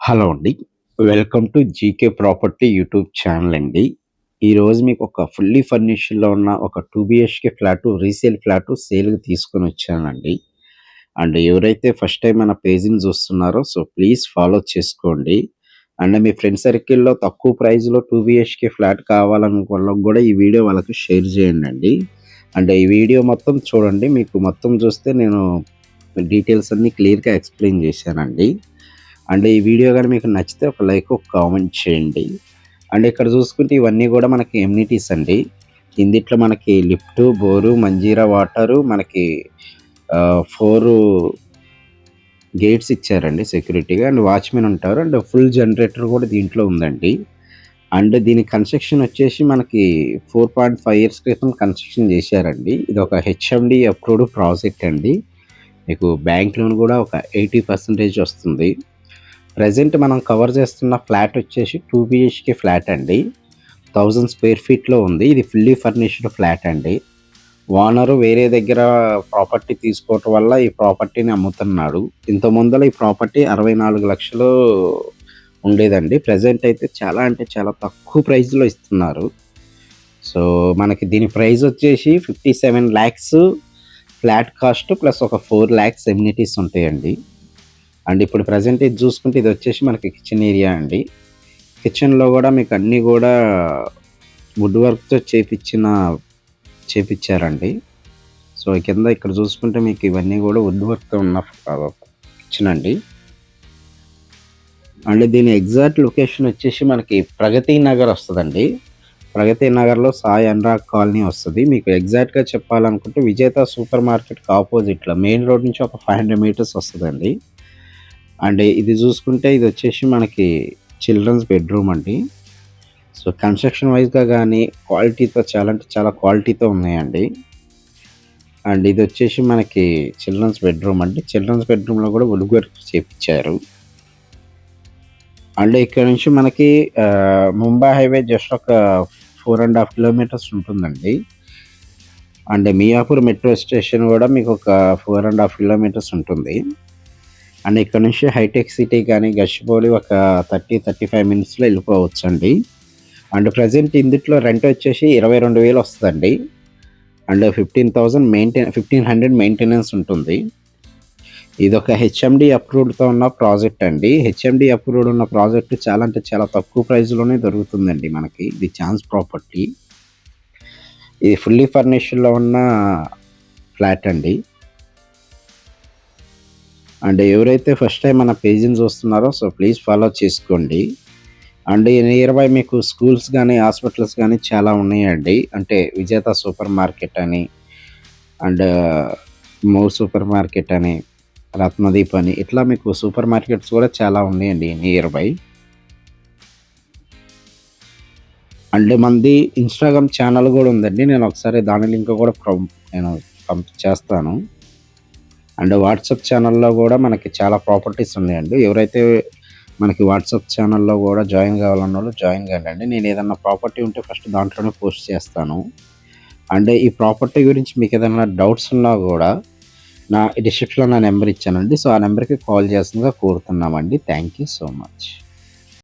Hello అండి. Welcome to GK property YouTube channel అండి. ఈరోజు మీకు ఒక ఫుల్లీ ఫర్నిష్డ్‌లో ఉన్న ఒక 2 బీహెచ్‌కే ఫ్లాటు, రీసేల్ ఫ్లాటు సేల్‌కి తీసుకొనొచ్చానండి. అండ్ ఎవరైతే ఫస్ట్ టైమ్ మన పేజ్‌ని చూస్తున్నారో ప్లీజ్ ఫాలో చేసుకోండి. అండ్ మీ ఫ్రెండ్ సర్కిల్‌లో తక్కువ ప్రైస్‌లో 2 బీహెచ్‌కే ఫ్లాట్ కావాలనుకున్నోళ్ళకి గూడా ఈ వీడియో వాళ్ళకి షేర్ చేయండండి. అండ్ ఈ వీడియో మొత్తం చూడండి. మీకు మొత్తం చూస్తే నేను డీటెయిల్స్ అన్నీ క్లియర్‌గా ఎక్స్‌ప్లెయిన్ చేశానండి. అండ్ ఈ వీడియో గాని మీకు నచ్చితే ఒక లైక్, ఒక కామెంట్ చేయండి. అండ్ ఇక్కడ చూసుకుంటే ఇవన్నీ గూడా మనకి ఎమ్యూనిటీస్ అండి. ఇందిట్లో మనకి లిఫ్టు, బోరు, మంజీరా వాటరు, మనకి 4 గేట్స్ ఇచ్చారండి సెక్యూరిటీగా. అండ్ వాచ్‌మెన్ ఉంటారు. అండ్ ఫుల్ జనరేటర్ గూడా దీంట్లో ఉందండి. అండ్ దీని కన్‌స్ట్రక్షన్ వచ్చేసి మనకి 4.5 ఇయర్స్ క్రితం కన్‌స్ట్రక్షన్ చేశారండి. ఇదొక హెచ్ఎండీ అప్రూవ్డ్ ప్రాజెక్ట్ అండి. మీకు బ్యాంక్ లోన్ గూడా ఒక 80% వస్తుంది. ప్రెజెంట్ మనం కవర్ చేస్తున్న ఫ్లాట్ వచ్చేసి 2 బీహెచ్‌కే ఫ్లాట్ అండి. 1000 స్క్వేర్ ఫీట్‌లో ఉంది. ఇది ఫుల్లీ ఫర్నిష్డ్ ఫ్లాట్ అండి. ఓనరు వేరే దగ్గర ప్రాపర్టీ తీసుకోవటం వల్ల ఈ ప్రాపర్టీని అమ్ముతున్నాడు. ఇంత ముందల ఈ ప్రాపర్టీ 64,00,000 ఉండేదండి. ప్రెజెంట్ అయితే చాలా అంటే చాలా తక్కువ ప్రైస్‌లో ఇస్తున్నారు. సో, మనకి దీని ప్రైస్ వచ్చేసి 57,00,000 ఫ్లాట్ కాస్ట్ ప్లస్ ఒక 4,00,000 ఎమ్యూనిటీస్ ఉంటాయండి. అండ్ ఇప్పుడు ప్రెజెంట్ ఇది చూసుకుంటే ఇది వచ్చేసి మనకి కిచెన్ ఏరియా అండి. కిచెన్‌లో గూడా మీకు అన్నీ గూడా వుడ్ వర్క్‌తో చేపిచ్చారండి. సో, కింద ఇక్కడ చూసుకుంటే మీకు ఇవన్నీ గూడా వుడ్ వర్క్‌తో ఉన్న కిచెన్ అండి. అండ్ దీని ఎగ్జాక్ట్ లొకేషన్ వచ్చేసి మనకి ప్రగతి నగర్ వస్తదండి. ప్రగతి నగర్‌లో సాయి అనురాగ్ కాలనీ వస్తది. మీకు ఎగ్జాక్ట్‌గా చెప్పాలనుకుంటే విజేత సూపర్ మార్కెట్‌కి ఆపోజిట్‌లో మెయిన్ రోడ్ నుంచి ఒక 500 మీటర్స్ వస్తదండి. అండ్ ఇది చూసుకుంటే ఇది వచ్చేసి మనకి చిల్డ్రన్స్ బెడ్‌రూమ్ అండి. సో, కన్‌స్ట్రక్షన్ వైస్‌గా గానీ, క్వాలిటీతో చాలా అంటే చాలా క్వాలిటీతో ఉన్నాయండి. అండ్ ఇదొచ్చేసి మనకి చిల్డ్రన్స్ బెడ్‌రూమ్ అండి. చిల్డ్రన్స్ బెడ్‌రూమ్‌లో గూడా వుడ్ వర్క్ చేపిచ్చారు. అండ్ ఇక్కడ నుంచి మనకి ముంబై హైవే జస్ట్ ఒక 4½ కిలోమీటర్స్ ఉంటుందండి. అండ్ మియాపూర్ మెట్రో స్టేషన్ గూడా మీకొక 4½ కిలోమీటర్స్ ఉంటుంది. అండ్ ఇక్కడ నుంచి హైటెక్ సిటీ గానీ, గచ్చిబౌలి ఒక 35 మినిట్స్‌లో ఎళ్ళిపోవచ్చండి. అండ్ ప్రెజెంట్ ఇందుట్లో రెంట్ వచ్చేసి 22,000 వస్తదండి. అండ్ 1500 మెయింటెనెన్స్ ఉంటుంది. ఇదొక హెచ్ఎండీ అప్రూవ్డ్‌తో ఉన్న ప్రాజెక్ట్ అండి. హెచ్ఎండీ అప్రూవ్డ్ ఉన్న ప్రాజెక్ట్ చాలా అంటే చాలా తక్కువ ప్రైస్‌లోనే దొరుకుతుందండి మనకి. ఇది ఛాన్స్ ప్రాపర్టీ. ఇది ఫుల్లీ ఫర్నిష్డ్‌లో ఉన్న ఫ్లాట్ అండి. అండ్ ఎవరైతే ఫస్ట్ టైమ్ మన పేజ్‌ని చూస్తున్నారో ప్లీజ్ ఫాలో చేసుకోండి. అండ్ నియర్ బై మీకు స్కూల్స్ గానీ, హాస్పిటల్స్ గానీ చాలా ఉన్నాయండి. అంటే విజేత సూపర్ మార్కెట్ అని, అండ్ మోర్ సూపర్ మార్కెట్ అని, రత్నదీప్ అని ఇట్లా మీకు సూపర్ మార్కెట్స్ కూడా చాలా ఉన్నాయండి నియర్ బై. అండ్ మనది ఇన్‌స్టాగ్రామ్ ఛానల్ గూడా ఉందండి. నేను ఒకసారి దాని లింక్ కూడా నేను చేస్తాను. అండ్ వాట్సాప్ ఛానల్‌లో గూడా మనకి చాలా ప్రాపర్టీస్ ఉన్నాయండి. ఎవరైతే మనకి వాట్సాప్ ఛానల్‌లో గూడా జాయిన్ కావాలన్నోళ్ళు జాయిన్ కండండి. నేను ఏదన్నా ప్రాపర్టీ ఉంటే ఫస్ట్ దాంట్లోనే పోస్ట్ చేస్తాను. అండ్ ఈ ప్రాపర్టీ గురించి మీకు ఏదైనా డౌట్స్ ఉన్నా గూడా డిస్క్రిప్షన్‌లో నా నెంబర్ ఇచ్చానండి. సో, ఆ నెంబర్‌కి కాల్ చేయాల్సిందిగా కోరుతున్నామండి. Thank you so much.